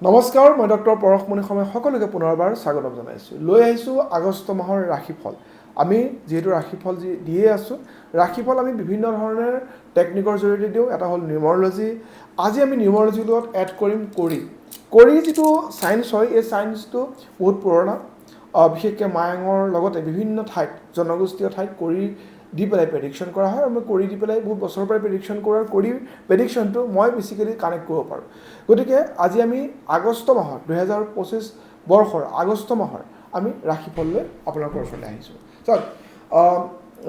নমস্কাৰ, মই ডক্টৰ পৰাশ সকলোকে পুনৰবাৰ স্বাগতম জনাইছোঁ। লৈ আহিছোঁ আগষ্ট মাহৰ ৰাশিফল। আমি যিহেতু ৰাশিফল দিয়ে আছোঁ, ৰাশিফল আমি বিভিন্ন ধৰণৰ টেকনিকৰ জৰিয়তে দিওঁ। এটা হ'ল নিউমাৰলজি। আজি আমি নিউমাৰলজিৰ লগত এড কৰিম কৰি যিটো চায়েন্স হয়, এই চায়েন্সটো বহুত পুৰণা। বিশেষকৈ মায়াঙৰ লগতে বিভিন্ন ঠাইত, জনগোষ্ঠীয় ঠাইত কৰি দি পেলাই প্ৰেডিকশ্যন কৰা হয়, আৰু মই কৰি দি পেলাই বহুত বছৰৰ পৰাই প্ৰেডিকশ্যন কৰাৰ প্ৰেডিকশ্যনটো মই বেছিকেলি কানেক্ট কৰিব পাৰোঁ। গতিকে আজি আমি আগষ্ট মাহৰ 2025 বৰ্ষৰ আগষ্ট মাহৰ আমি ৰাশিফললৈ আপোনালোকৰ ওচৰলৈ আহিছোঁ। চাওক,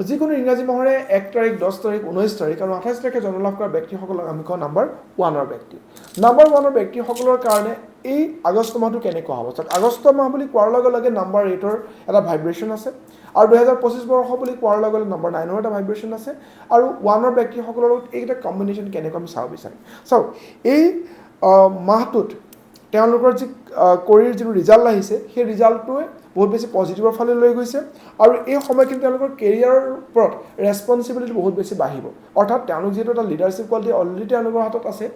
যিকোনো ইংৰাজী মাহৰে 1 তাৰিখ, 10 তাৰিখ, 19 তাৰিখ আৰু 28 তাৰিখে জন্ম লাভ কৰা ব্যক্তিসকলক আমি কওঁ নাম্বাৰ 1ৰ ব্যক্তি। নাম্বাৰ 1ৰ ব্যক্তিসকলৰ কাৰণে এই আগষ্ট মাহটো কেনেকুৱা হ'ব? চাওক, আগষ্ট মাহ বুলি কোৱাৰ লগে লগে নাম্বাৰ 8ৰ এটা ভাইব্ৰেশ্যন আছে, আৰু 2025 বৰ্ষ বুলি কোৱাৰ লগে লগে নাম্বাৰ 9ৰ এটা ভাইব্ৰেশ্যন আছে, আৰু 1ৰ ব্যক্তিসকলৰ লগত এইকেইটা কম্বিনেশ্যন কেনেকুৱা আমি চাব বিচাৰিম। চাওক, এই মাহটোত তেওঁলোকৰ কৰিৰ যিটো ৰিজাল্ট আহিছে, সেই ৰিজাল্টটোৱে বহুত বেছি পজিটিভৰ ফালে লৈ গৈছে, আৰু এই সময়খিনি তেওঁলোকৰ কেৰিয়াৰৰ ওপৰত ৰেছপনচিবিলিটি বহুত বেছি বাঢ়িব। অৰ্থাৎ তেওঁলোক যিহেতু এটা লিডাৰশ্বিপ কোৱালিটি অলৰেডি তেওঁলোকৰ হাতত আছে,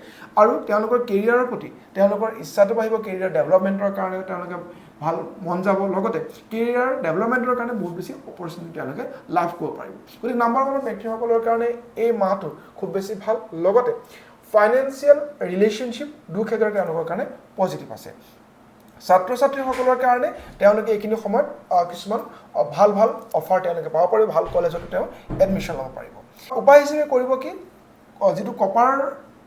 আৰু তেওঁলোকৰ কেৰিয়াৰৰ প্ৰতি তেওঁলোকৰ ইচ্ছাটো বাঢ়িব। কেৰিয়াৰ ডেভেলপমেণ্টৰ কাৰণে তেওঁলোকে ভাল মন যাব, লগতে কেৰিয়াৰ ডেভেলপমেণ্টৰ কাৰণে বহুত বেছি অপৰচুনিটি তেওঁলোকে লাভ কৰিব পাৰিব। গতিকে নাম্বাৰ 1ৰ ব্যক্তিসকলৰ কাৰণে এই মাহটো খুব বেছি ভাল। লগতে ফাইনেন্সিয়েল ৰিলেশ্যনশ্বিপ ক্ষেত্ৰত তেওঁলোকৰ কাৰণে পজিটিভ আছে। ছাত্ৰ ছাত্ৰীসকলৰ কাৰণে তেওঁলোকে এইখিনি সময়ত কিছুমান ভাল অফাৰ তেওঁলোকে পাব পাৰিব, ভাল কলেজতো তেওঁ এডমিশ্যন ল'ব পাৰিব। উপায় হিচাপে কৰিব কি, যিটো কপাৰ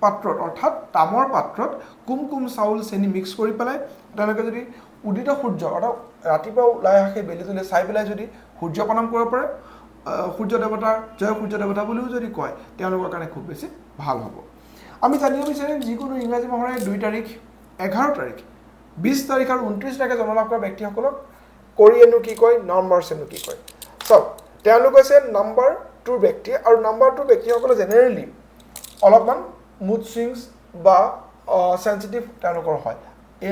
পাত্ৰত অৰ্থাৎ তামৰ পাত্ৰত কুমকুম চাউল চেনি মিক্স কৰি পেলাই তেওঁলোকে যদি উদিত সূৰ্য অৰ্থাৎ ৰাতিপুৱা ওলাই আহে বেলিটোলৈ চাই পেলাই যদি সূৰ্য প্ৰণাম কৰিব পাৰে, সূৰ্য দেৱতাৰ জয় সূৰ্য দেৱতা বুলিও যদি কয়, তেওঁলোকৰ কাৰণে খুব বেছি ভাল হ'ব। আমি জানিব বিচাৰিম যিকোনো ইংৰাজী মাহৰে 2 তাৰিখ, 11 তাৰিখ, 20 তাৰিখ আৰু 29 তাৰিখে জন্ম লাভ কৰা ব্যক্তিসকলক কৰিয়েনো কি কয়, নাম্বাৰছেনো কি কয়। চাওক, তেওঁলোক হৈছে নাম্বাৰ 2ৰ ব্যক্তি, আৰু নাম্বাৰ 2 ব্যক্তিসকলে জেনেৰেলি অলপমান মুড ছুইংছ বা চেঞ্চিটিভ তেওঁলোকৰ হয়।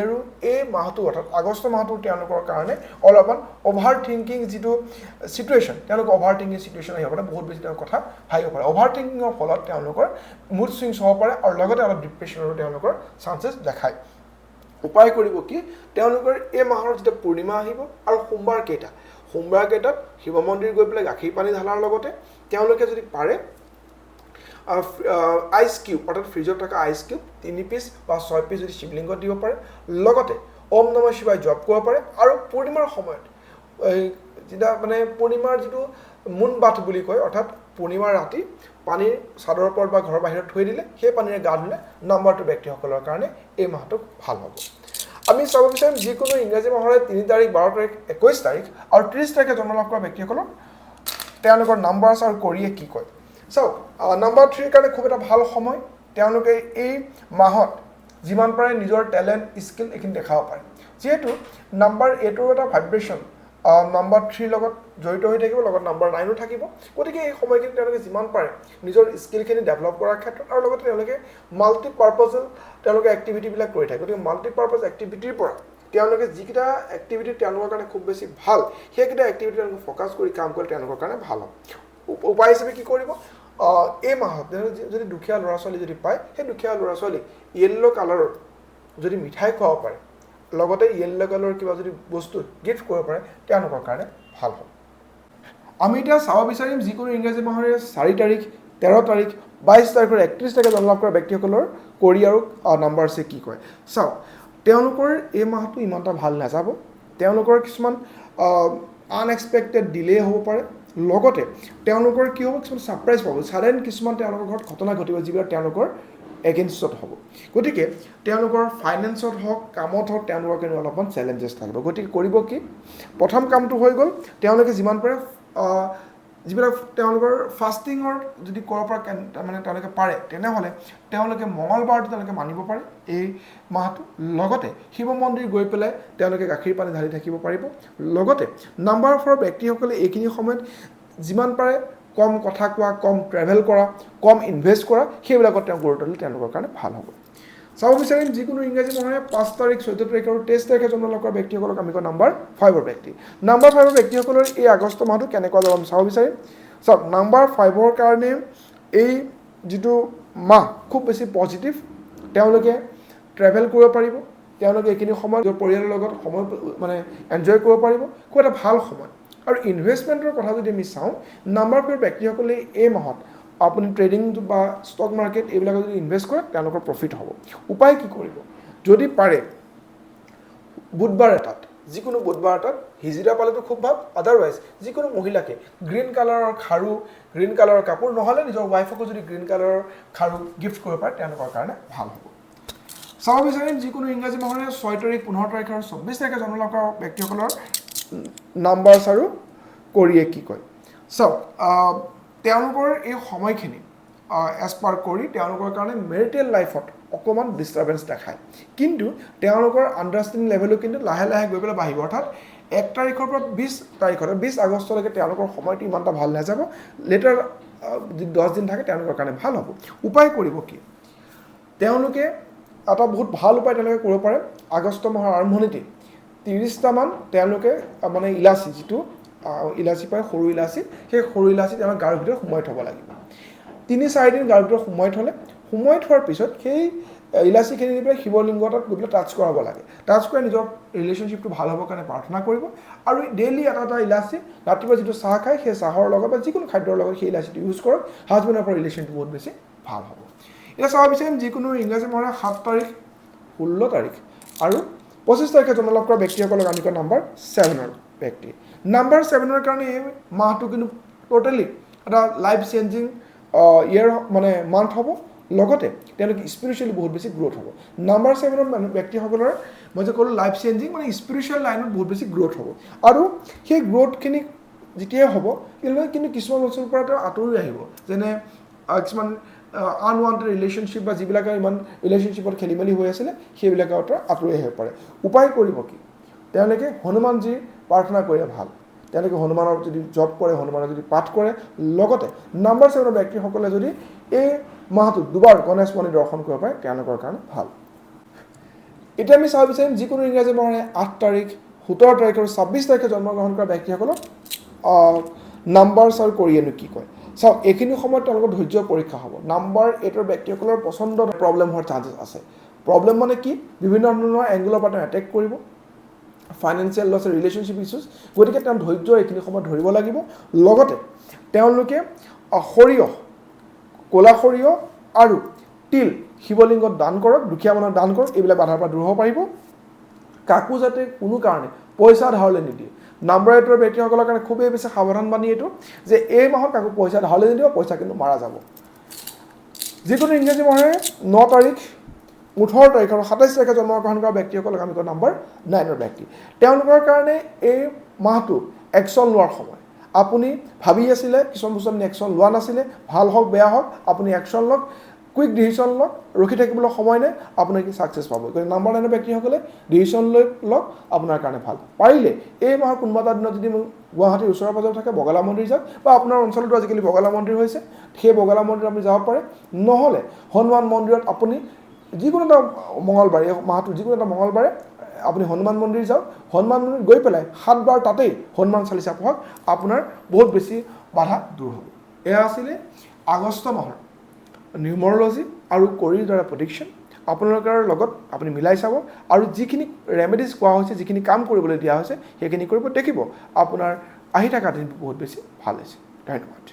আৰু এই মাহটো অৰ্থাৎ আগষ্ট মাহটো তেওঁলোকৰ কাৰণে অলপমান অভাৰ থিংকিং যিটো চিটুৱেশ্যন, তেওঁলোকৰ অভাৰ থিংকিং চিটুৱেশ্যন আহিব পাৰে, বহুত বেছি তেওঁ কথা ভাবিব পাৰে। অভাৰ থিংকিঙৰ ফলত তেওঁলোকৰ মুড ছুইংছ হ'ব পাৰে, আৰু লগতে অলপ ডিপ্ৰেশ্যনৰো তেওঁলোকৰ চান্সেছ দেখায়। উপায় কৰিব কি, তেওঁলোকৰ এই মাহৰ যেতিয়া পূৰ্ণিমা আহিব আৰু সোমবাৰ কেইটাত শিৱ মন্দিৰ গৈ পেলাই গাখীৰ পানী ঢালাৰ লগতে তেওঁলোকে যদি পাৰে আইচ কিউব অৰ্থাৎ ফ্ৰিজত থকা আইচ কিউব 3 পিচ বা 6 পিচ যদি শিৱলিংগত দিব পাৰে, লগতে ওম নমঃ শিৱায় জপ কৰিব পাৰে, আৰু পূৰ্ণিমাৰ সময়ত যেতিয়া পূৰ্ণিমাৰ যিটো মুন বাথ বুলি কয়, অৰ্থাৎ পূৰ্ণিমাৰ ৰাতি পানীৰ চাদৰ ওপৰত বা ঘৰৰ বাহিৰত থৈ দিলে, সেই পানীৰে গা ধুলে নাম্বাৰ 2 ব্যক্তিসকলৰ কাৰণে এই মাহটো ভাল হ'ব। আমি চাব বিচাৰিম যিকোনো ইংৰাজী মাহৰে 3 তাৰিখ, 12 তাৰিখ, 21 তাৰিখ আৰু 30 তাৰিখে জন্ম লাভ কৰা ব্যক্তিসকলক তেওঁলোকৰ নাম্বাৰছ আৰু কৰিয়ে কি কয়। চাওক, নাম্বাৰ 3ৰ কাৰণে খুব এটা ভাল সময়। তেওঁলোকে এই মাহত যিমান পাৰে নিজৰ টেলেণ্ট স্কিল এইখিনি দেখাব পাৰে। যিহেতু নাম্বাৰ 8ৰ এটা ভাইব্ৰেশ্যন নাম্বাৰ 3ৰ লগত জড়িত হৈ থাকিব, লগত নাম্বাৰ 9ও থাকিব। গতিকে এই সময়খিনি তেওঁলোকে যিমান পাৰে নিজৰ স্কিলখিনি ডেভেলপ কৰাৰ ক্ষেত্ৰত, আৰু লগতে তেওঁলোকে মাল্টিপাৰ্পাজেল তেওঁলোকে এক্টিভিটিবিলাক কৰি থাকে। গতিকে মাল্টিপাৰ্পাজ এক্টিভিটিৰ পৰা তেওঁলোকে যিকেইটা এক্টিভিটি তেওঁলোকৰ কাৰণে খুব বেছি ভাল, সেইকেইটা এক্টিভিটি তেওঁলোকে ফ'কাছ কৰি কাম কৰিলে তেওঁলোকৰ কাৰণে ভাল হ'ব। উপায় হিচাপে কি কৰিব, এই মাহত যদি দুখীয়া ল'ৰা ছোৱালী যদি পায়, সেই দুখীয়া ল'ৰা ছোৱালীক য়েল্ল' কালাৰৰ যদি মিঠাই খুৱাব পাৰে, লগতে য়েল্ল' কালাৰৰ কিবা যদি বস্তু গিফ্ট কৰিব পাৰে, তেওঁলোকৰ কাৰণে ভাল হ'ব। আমি এতিয়া চাব বিচাৰিম যিকোনো ইংৰাজী মাহৰে 4 তাৰিখ, 13 তাৰিখ, 22 তাৰিখ আৰু 31 তাৰিখে জন্ম লাভ কৰা ব্যক্তিসকলৰ কৰি আৰু নাম্বাৰছে কি কয়। চাওক, তেওঁলোকৰ এই মাহটো ইমান এটা ভাল নাযাব। তেওঁলোকৰ কিছুমান আনএক্সপেক্টেড ডিলে হ'ব পাৰে, লগতে তেওঁলোকৰ কি হ'ব, কিছুমান ছাৰপ্ৰাইজ পাব, ছাডেন কিছুমান তেওঁলোকৰ ঘৰত ঘটনা ঘটিব যিবিলাক তেওঁলোকৰ এগেইনষ্টত হ'ব। গতিকে তেওঁলোকৰ ফাইনেন্সত হওক, কামত হওক, তেওঁলোকৰ কিন্তু অলপমান চেলেঞ্জেছ থাকিব। গতিকে কৰিব কি, প্ৰথম কামটো হৈ গ'ল, তেওঁলোকে যিমান পাৰে যিবিলাক তেওঁলোকৰ ফাষ্টিঙৰ যদি কৰিব পৰা তেওঁলোকে পাৰে, তেনেহ'লে তেওঁলোকে মঙলবাৰটো তেওঁলোকে মানিব পাৰে এই মাহটো। লগতে শিৱ মন্দিৰ গৈ পেলাই তেওঁলোকে গাখীৰ পানী ঢালি থাকিব পাৰিব। লগতে নাম্বাৰ 4ৰ ব্যক্তিসকলে এইখিনি সময়ত যিমান পাৰে কম কথা কোৱা, কম ট্ৰেভেল কৰা, কম ইনভেষ্ট কৰা, সেইবিলাকত তেওঁ গুৰুত্ব দিলে তেওঁলোকৰ কাৰণে ভাল হ'ব। চাব বিচাৰিম যিকোনো ইংৰাজী মাহৰে 5 তাৰিখ, 14 তাৰিখ আৰু 23 তাৰিখে জন্ম লাভ কৰা ব্যক্তিসকলক আমি কওঁ নাম্বাৰ 5ৰ ব্যক্তি। নাম্বাৰ 5ৰ ব্যক্তিসকলৰ এই আগষ্ট মাহটো কেনেকুৱা যাব আমি চাব বিচাৰিম। চাওক, নাম্বাৰ 5ৰ কাৰণে এই যিটো মাহ খুব বেছি পজিটিভ। তেওঁলোকে ট্ৰেভেল কৰিব পাৰিব, তেওঁলোকে এইখিনি সময় পৰিয়ালৰ লগত সময় মানে এনজয় কৰিব পাৰিব, খুব এটা ভাল সময়। আৰু ইনভেষ্টমেণ্টৰ কথা যদি আমি চাওঁ, নাম্বাৰ পেয়াৰ ব্যক্তিসকলে এই মাহত আপুনি ট্ৰেডিং বা ষ্টক মাৰ্কেট এইবিলাকত যদি ইনভেষ্ট কৰে তেওঁলোকৰ প্ৰফিট হ'ব। উপায় কি কৰিব? যদি পাৰে বুধবাৰ এটাত, যিকোনো বুধবাৰ এটাত হিজিৰা পালেতো খুব ভাল, আদাৰৱাইজ যিকোনো মহিলাকে গ্ৰীণ কালাৰৰ খাৰু, গ্ৰীণ কালাৰৰ কাপোৰ, নহ'লে নিজৰ ৱাইফকো যদি গ্ৰীণ কালাৰৰ খাৰু গিফ্ট কৰিব পাৰে তেওঁলোকৰ কাৰণে ভাল হ'ব। চাব বিচাৰিম যিকোনো ইংৰাজী মাহৰে 6 তাৰিখ, 15 তাৰিখ আৰু 24 তাৰিখে জন্ম লাভ কৰা ব্যক্তিসকলৰ নাম্বাৰছ আৰু কৰিয়ে কি কয়। চাওক, তেওঁলোকৰ এই সময়খিনি এজ পাৰ কৰি তেওঁলোকৰ কাৰণে মেৰিটেল লাইফত অকণমান ডিষ্টাৰ্বেঞ্চ দেখায়, কিন্তু তেওঁলোকৰ আণ্ডাৰষ্টেণ্ডিং লেভেলো কিন্তু লাহে লাহে গৈ পেলাই বাঢ়িব। অৰ্থাৎ 1 তাৰিখৰ পৰা 20 তাৰিখলৈ 20 আগষ্টলৈকে তেওঁলোকৰ সময়টো ইমান এটা ভাল নাযাব, লেটাৰ 10 দিন থাকে তেওঁলোকৰ কাৰণে ভাল হ'ব। উপায় কৰিব কি? তেওঁলোকে এটা বহুত ভাল উপায় তেওঁলোকে কৰিব পাৰে। আগষ্ট মাহৰ আৰম্ভণিতে 30টামান তেওঁলোকে মানে ইলাচি, যিটো ইলাচি পায় সৰু ইলাচি, সেই সৰু ইলাচি তেওঁলোকে গাৰ ভিতৰত সোমোৱাই থ'ব লাগিব। 3-4 দিন গাৰ ভিতৰত সোমোৱাই থ'লে, সোমোৱাই থোৱাৰ পিছত সেই ইলাচিখিনি নি পেলাই শিৱলিংগত গৈ পেলাই টাচ কৰাব লাগে। টাচ কৰি নিজৰ ৰিলেশ্যনশ্বিপটো ভাল হ'বৰ কাৰণে প্ৰাৰ্থনা কৰিব। আৰু ডেইলি এটা ইলাচি ৰাতিপুৱা যিটো চাহ খায় সেই চাহৰ লগত বা যিকোনো খাদ্যৰ লগত সেই ইলাচিটো ইউজ কৰক, হাজবেণ্ড ৱাইফৰ ৰিলেশ্যনটো বহুত বেছি ভাল হ'ব। এতিয়া চাব বিচাৰিম যিকোনো ইংৰাজী মাহৰ 7 তাৰিখ, 16 তাৰিখ আৰু 25 তাৰিখে জন্ম লাভ কৰা ব্যক্তিসকলক আমি কওঁ নাম্বাৰ 7ৰ ব্যক্তি। নাম্বাৰ 7ৰ কাৰণে এই মাহটো কিন্তু টোটেলি এটা লাইফ চেঞ্জিং ইয়েৰ মানে মান্থ হ'ব। লগতে তেওঁলোকে স্পিৰিচুৱেলি বহুত বেছি গ্ৰ'থ হ'ব। নাম্বাৰ 7ৰ ব্যক্তিসকলৰ মই যে ক'লোঁ লাইফ চেঞ্জিং মানে স্পিৰিচুৱেল লাইনত বহুত বেছি গ্ৰ'থ হ'ব। আৰু সেই গ্ৰ'থখিনি যেতিয়াই হ'ব কিন্তু কিছুমান বস্তুৰ পৰা তেওঁ আঁতৰি আহিব, যেনে কিছুমান আনৱান্টেড ৰিলেশ্যনশ্বিপ বা যিবিলাকে ইমান ৰিলেশ্যনশ্বিপত খেলি মেলি হৈ আছিলে সেইবিলাকৰ পৰা আঁতৰি আহিব পাৰে। উপায় কৰিব কি? তেওঁলোকে হনুমানজীৰ প্ৰাৰ্থনা কৰিলে ভাল। তেওঁলোকে হনুমানৰ যদি জপ কৰে, হনুমানৰ যদি পাঠ কৰে, লগতে নাম্বাৰ 7ৰ ব্যক্তিসকলে যদি এই মাহটোত 2বাৰ গণেশ মন্দিৰ দৰ্শন কৰিব পাৰে তেওঁলোকৰ কাৰণে ভাল। এতিয়া আমি চাব বিচাৰিম যিকোনো ইংৰাজী মাহৰে 8 তাৰিখ, 17 তাৰিখ আৰু 26 তাৰিখে জন্মগ্ৰহণ কৰা ব্যক্তিসকলক নাম্বাৰছ আৰু কৰিয়েনো কি কয়। চাওক, এইখিনি সময়ত তেওঁলোকৰ ধৈৰ্য্য পৰীক্ষা হ'ব। নাম্বাৰ 8ৰ ব্যক্তিসকলৰ পচন্দ প্ৰব্লেম হোৱাৰ চান্সেছ আছে। প্ৰব্লেম মানে কি? বিভিন্ন ধৰণৰ এংগুলৰ পৰা তেওঁ এটেক কৰিব, ফাইনেন্সিয়েল লছ, ৰিলেশ্যনশ্বিপ ইছ্যুজ। গতিকে তেওঁ ধৈৰ্য্য এইখিনি সময়ত ধৰিব লাগিব। লগতে তেওঁলোকে সৰিয়হ, ক'লা সৰিয়হ আৰু তিল শিৱলিংগত দান কৰক, দুখীয়া মানুহক দান কৰক, এইবিলাক বাধাৰ পৰা দূৰ হ'ব পাৰিব। কাকো যাতে কোনো কাৰণে পইচা ধাৰলৈ নিদিয়ে। নাম্বাৰ 8ৰ ব্যক্তিসকলৰ কাৰণে খুবেই বেছি সাৱধান বাণী এইটো যে এই মাহত কাকো পইচা ধাৰলৈ নিদিব, পইচা কিন্তু মাৰা যাব। যিকোনো ইংৰাজী মাহে 9 তাৰিখ, 18 তাৰিখ আৰু 27 তাৰিখে জন্মগ্ৰহণ কৰা ব্যক্তিসকলক আমি কওঁ নাম্বাৰ 9ৰ ব্যক্তি। তেওঁলোকৰ কাৰণে এই মাহটো একশ্যন লোৱাৰ সময়। আপুনি ভাবি আছিলে কিছুমান বস্তু আপুনি একশ্যন লোৱা নাছিলে, ভাল হওক বেয়া হওক আপুনি একশ্যন লওক, কুইক ডিচিশ্যন লওক, ৰখি থাকিবলৈ সময় নাই, আপুনি কি ছাকচেছ পাব। গতিকে নাম্বাৰ 9ৰ ব্যক্তিসকলে ডিচিশ্যন লৈ লওক, আপোনাৰ কাৰণে ভাল। পাৰিলে এই মাহৰ কোনোবা এটা দিনত যদি গুৱাহাটীৰ ওচৰে পাজৰে থাকে বগলা মন্দিৰ যাওক, বা আপোনাৰ অঞ্চলতো আজিকালি বগলা মন্দিৰ হৈছে, সেই বগলা মন্দিৰত আপুনি যাব পাৰে। নহ'লে হনুমান মন্দিৰত আপুনি যিকোনো এটা মঙলবাৰে, এই মাহটোৰ যিকোনো এটা মঙলবাৰে আপুনি হনুমান মন্দিৰ যাওক, হনুমান মন্দিৰ গৈ পেলাই 7 বাৰ তাতেই হনুমান চালিচা পঢ়ক, আপোনাৰ বহুত বেছি বাধা দূৰ হ'ব। এয়া আছিলে আগষ্ট মাহৰ নিউমৰলজি আৰু কৰিৰ দ্বাৰা প্ৰেডিকশ্যন। আপোনালোকৰ লগত আপুনি মিলাই চাব আৰু যিখিনি ৰেমেডিজ কোৱা হৈছে, যিখিনি কাম কৰিবলৈ দিয়া হৈছে সেইখিনি কৰিব, দেখিব আপোনাৰ আহি থকা দিনটো বহুত বেছি ভাল হৈছে। ধন্যবাদ।